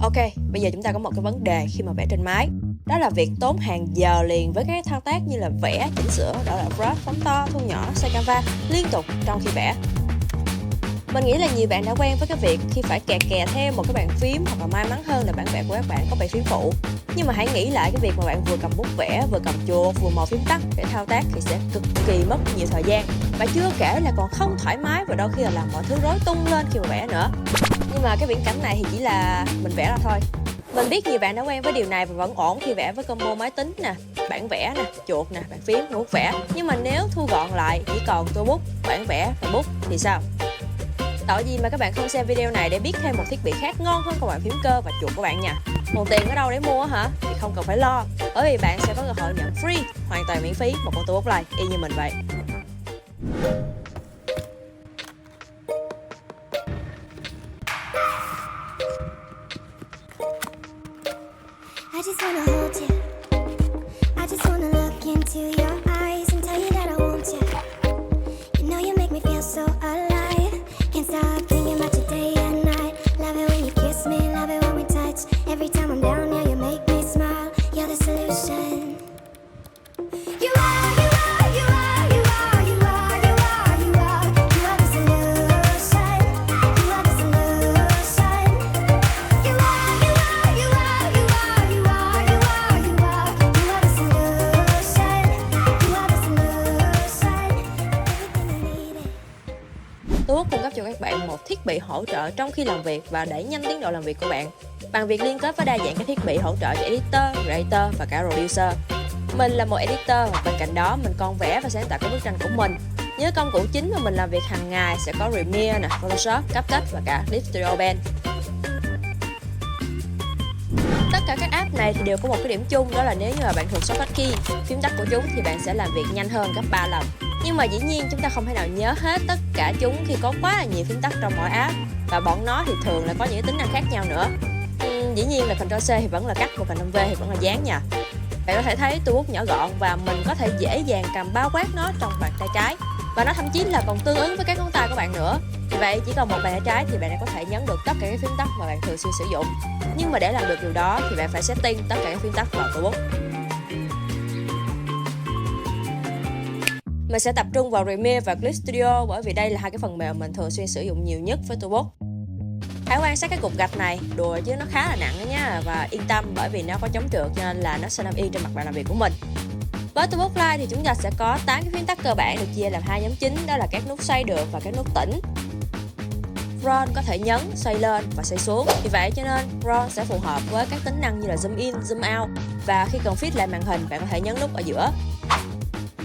Ok, bây giờ chúng ta có một cái vấn đề khi mà vẽ trên máy. Đó là việc tốn hàng giờ liền với các thao tác như là vẽ, chỉnh sửa, đó là brush, phóng to, thu nhỏ, xoay canvas liên tục trong khi vẽ. Mình nghĩ là nhiều bạn đã quen với cái việc khi phải kè kè theo một cái bàn phím, hoặc là may mắn hơn là bản vẽ của các bạn có bàn phím phụ. Nhưng mà hãy nghĩ lại cái việc mà bạn vừa cầm bút vẽ, vừa cầm chuột, vừa mò phím tắt để thao tác thì sẽ cực kỳ mất nhiều thời gian. Và chưa kể là còn không thoải mái và đôi khi là làm mọi thứ rối tung lên khi mà vẽ nữa. Nhưng mà cái viễn cảnh này thì chỉ là mình vẽ ra thôi. Mình biết nhiều bạn đã quen với điều này và vẫn ổn khi vẽ với combo máy tính nè, bảng vẽ nè, chuột nè, bàn phím, bút vẽ. Nhưng mà nếu thu gọn lại chỉ còn tô bút, bảng vẽ và bút thì sao? Tội gì mà các bạn không xem video này để biết thêm một thiết bị khác ngon hơn con bàn phím cơ và chuột của bạn nha. Còn tiền ở đâu để mua hả? Thì không cần phải lo, bởi vì bạn sẽ có cơ hội nhận free, hoàn toàn miễn phí một con tô bút like y như mình vậy. I just wanna hold you. I just wanna look into your eyes and tell you that I want you. You know you make me feel so alive. Can't stop thinking about you day and night. Love it when you kiss me, love it when we touch. Every time I'm down, yeah, you make me smile. You're the solution. You are, you are, you are, you are, you are, you are, you are. You are the solution. You are the solution. You are, you are, you are, you are, you are, you are, you are. You are the solution. You are the solution. Everything I needed. Tô bút cung cấp cho các bạn một thiết bị hỗ trợ trong khi làm việc và đẩy nhanh tiến độ làm việc của bạn bằng việc liên kết với đa dạng các thiết bị hỗ trợ cho editor, creator và cả producer. Mình là một editor và bên cạnh đó mình còn vẽ và sáng tạo các bức tranh của mình. Nhớ công cụ chính mà mình làm việc hàng ngày sẽ có Premiere, nè, Photoshop, CapCut và cả Clip Studio Paint. Tất cả các app này thì đều có một cái điểm chung, đó là nếu như mà bạn thuộc shortcut key, phím tắt của chúng thì bạn sẽ làm việc nhanh hơn gấp 3 lần. Nhưng mà dĩ nhiên chúng ta không thể nào nhớ hết tất cả chúng khi có quá là nhiều phím tắt trong mỗi app, và bọn nó thì thường là có những tính năng khác nhau nữa. Dĩ nhiên là Ctrl C thì vẫn là cắt, và Ctrl V thì vẫn là dán nha. Bạn có thể thấy tô bút nhỏ gọn và mình có thể dễ dàng cầm bao quát nó trong bàn tay trái, và nó thậm chí là còn tương ứng với các ngón tay của bạn nữa. Vì vậy chỉ còn một bàn tay trái thì bạn đã có thể nhấn được tất cả các phím tắt mà bạn thường xuyên sử dụng. Nhưng mà để làm được điều đó thì bạn phải setting tất cả các phím tắt vào tô bút. Mình sẽ tập trung vào Premiere và Clip Studio bởi vì đây là hai cái phần mềm mình thường xuyên sử dụng nhiều nhất với tô bút. Hãy quan sát cái cục gạch này, đùa chứ nó khá là nặng đó nha, và yên tâm bởi vì nó có chống trượt cho nên là nó sẽ nằm yên trên mặt bàn làm việc của mình. Với tô bút Light thì chúng ta sẽ có 8 cái phím tắt cơ bản được chia làm hai nhóm chính, đó là các nút xoay được và các nút tĩnh. Roll có thể nhấn, xoay lên và xoay xuống. Vì vậy cho nên Roll sẽ phù hợp với các tính năng như là zoom in, zoom out, và khi cần fit lại màn hình bạn có thể nhấn nút ở giữa.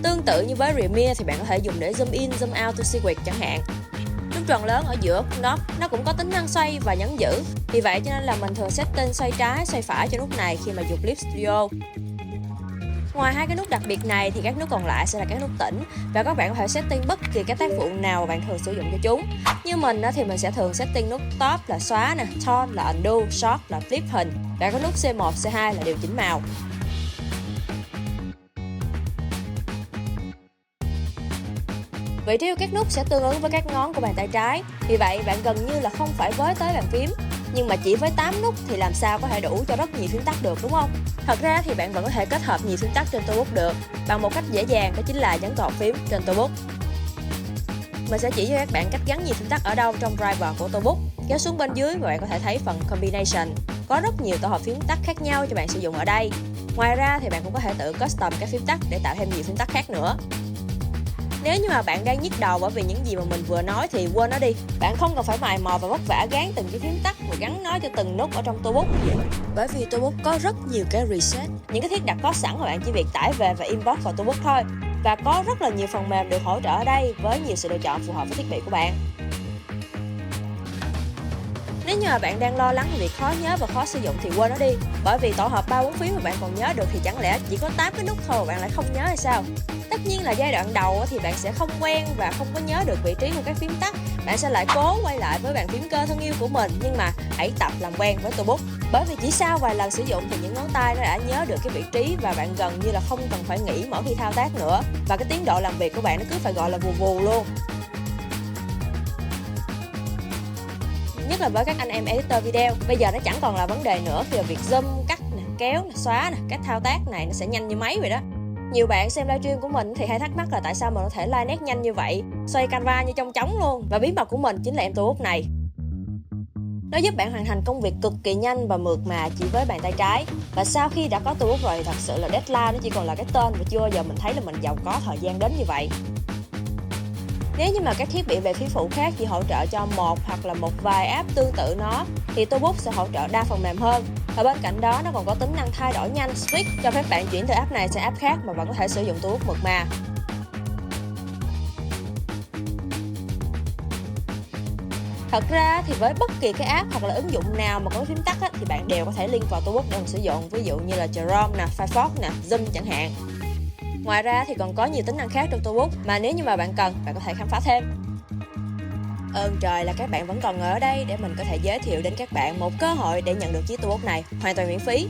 Tương tự như với Premiere thì bạn có thể dùng để zoom in, zoom out to sequence chẳng hạn. Nút tròn lớn ở giữa nó cũng có tính năng xoay và nhấn giữ. Vì vậy cho nên là mình thường setting xoay trái, xoay phải cho nút này khi mà dùng Clip Studio. Ngoài hai cái nút đặc biệt này thì các nút còn lại sẽ là các nút tĩnh, và các bạn có thể setting bất kỳ các tác vụ nào mà bạn thường sử dụng cho chúng. Như mình thì mình sẽ thường setting nút top là xóa nè, tone là undo, short là flip hình, và có nút C1, C2 là điều chỉnh màu. Vị trí của các nút sẽ tương ứng với các ngón của bàn tay trái. Vì vậy bạn gần như là không phải với tới bàn phím. Nhưng mà chỉ với 8 nút thì làm sao có thể đủ cho rất nhiều phím tắt được, đúng không? Thật ra thì bạn vẫn có thể kết hợp nhiều phím tắt trên tô bút được bằng một cách dễ dàng, đó chính là nhấn tổ hợp phím trên tô bút. Mình sẽ chỉ cho các bạn cách gắn nhiều phím tắt ở đâu trong driver của tô bút. Kéo xuống bên dưới và bạn có thể thấy phần combination. Có rất nhiều tổ hợp phím tắt khác nhau cho bạn sử dụng ở đây. Ngoài ra thì bạn cũng có thể tự custom các phím tắt để tạo thêm nhiều phím tắt khác nữa. Nếu như mà bạn đang nhức đầu bởi vì những gì mà mình vừa nói thì quên nó đi. Bạn không cần phải mày mò và vất vả gán từng cái phím tắt và gắn nó cho từng nút ở trong tô bút. Bởi vì tô bút có rất nhiều cái reset, những cái thiết đặt có sẵn mà bạn chỉ việc tải về và import vào tô bút thôi. Và có rất là nhiều phần mềm được hỗ trợ ở đây với nhiều sự lựa chọn phù hợp với thiết bị của bạn. Nếu như mà bạn đang lo lắng về việc khó nhớ và khó sử dụng thì quên nó đi. Bởi vì tổ hợp 3-4 phím mà bạn còn nhớ được thì chẳng lẽ chỉ có 8 cái nút thôi mà bạn lại không nhớ hay sao? Tất nhiên là giai đoạn đầu thì bạn sẽ không quen và không có nhớ được vị trí của các phím tắt. Bạn sẽ lại cố quay lại với bàn phím cơ thân yêu của mình, nhưng mà hãy tập làm quen với tô bút. Bởi vì chỉ sau vài lần sử dụng thì những ngón tay nó đã nhớ được cái vị trí và bạn gần như là không cần phải nghĩ mỗi khi thao tác nữa. Và cái tiến độ làm việc của bạn nó cứ phải gọi là vù vù luôn. nhất là với các anh em editor video. Bây giờ nó chẳng còn là vấn đề nữa khi mà việc zoom, cắt nè, kéo nè, xóa nè, các thao tác này nó sẽ nhanh như máy vậy đó. Nhiều bạn xem livestream của mình thì hay thắc mắc là tại sao mình có thể lai nét nhanh như vậy, xoay canva như trong trống luôn. Và bí mật của mình chính là em toolbox này. Nó giúp bạn hoàn thành công việc cực kỳ nhanh và mượt mà chỉ với bàn tay trái. Và sau khi đã có toolbox rồi thì thật sự là deadline nó chỉ còn là cái tên, và chưa bao giờ mình thấy là mình giàu có thời gian đến như vậy. Nếu như mà các thiết bị về phía phụ khác chỉ hỗ trợ cho một hoặc là một vài app tương tự nó thì toolbox sẽ hỗ trợ đa phần mềm hơn. Và bên cạnh đó nó còn có tính năng thay đổi nhanh switch, cho phép bạn chuyển từ app này sang app khác mà vẫn có thể sử dụng toolbox mượt mà. Thật ra thì với bất kỳ cái app hoặc là ứng dụng nào mà có phím tắt thì bạn đều có thể link vào toolbox để mình sử dụng, ví dụ như là Chrome nè, Firefox nè, Zoom chẳng hạn. Ngoài ra thì còn có nhiều tính năng khác trong toolbox mà nếu như mà bạn cần, bạn có thể khám phá thêm. Ơn trời là các bạn vẫn còn ở đây để mình có thể giới thiệu đến các bạn một cơ hội để nhận được chiếc toolbox này hoàn toàn miễn phí.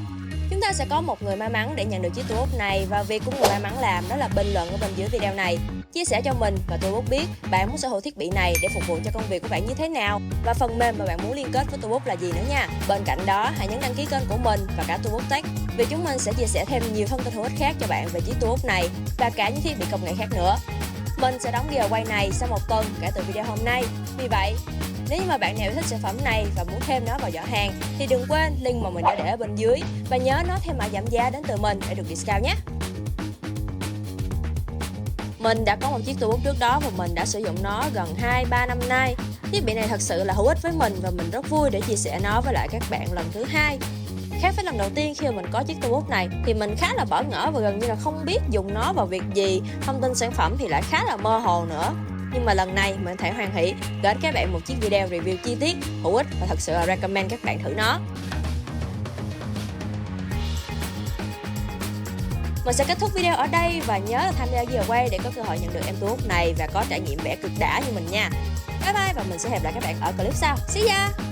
Chúng ta sẽ có một người may mắn để nhận được chiếc toolbox này, và việc của người may mắn làm đó là bình luận ở bên dưới video này, chia sẻ cho mình và toolbox biết bạn muốn sở hữu thiết bị này để phục vụ cho công việc của bạn như thế nào và phần mềm mà bạn muốn liên kết với toolbox là gì nữa nha. Bên cạnh đó, hãy nhấn đăng ký kênh của mình và cả toolbox Tech, vì chúng mình sẽ chia sẻ thêm nhiều thông tin hữu ích khác cho bạn về chiếc toolbox này và cả những thiết bị công nghệ khác nữa. Mình sẽ đóng giveaway này sau 1 tuần kể từ video hôm nay. Vì vậy, nếu như mà bạn nào yêu thích sản phẩm này và muốn thêm nó vào giỏ hàng thì đừng quên link mà mình đã để ở bên dưới, và nhớ nói thêm mã giảm giá đến từ mình để được discount nhé. Mình đã có một chiếc toolbox trước đó và mình đã sử dụng nó gần 2-3 năm nay. Thiết bị này thật sự là hữu ích với mình và mình rất vui để chia sẻ nó với lại các bạn lần thứ hai. Khác với lần đầu tiên khi mà mình có chiếc toolbox này thì mình khá là bỡ ngỡ và gần như là không biết dùng nó vào việc gì, thông tin sản phẩm thì lại khá là mơ hồ nữa. Nhưng mà lần này mình thể hoan hỷ gửi đến các bạn một chiếc video review chi tiết, hữu ích và thật sự là recommend các bạn thử nó. Mình sẽ kết thúc video ở đây và nhớ là tham gia giveaway để có cơ hội nhận được em toolbox này và có trải nghiệm vẽ cực đã như mình nha. Bye bye và mình sẽ hẹn lại các bạn ở clip sau. See ya!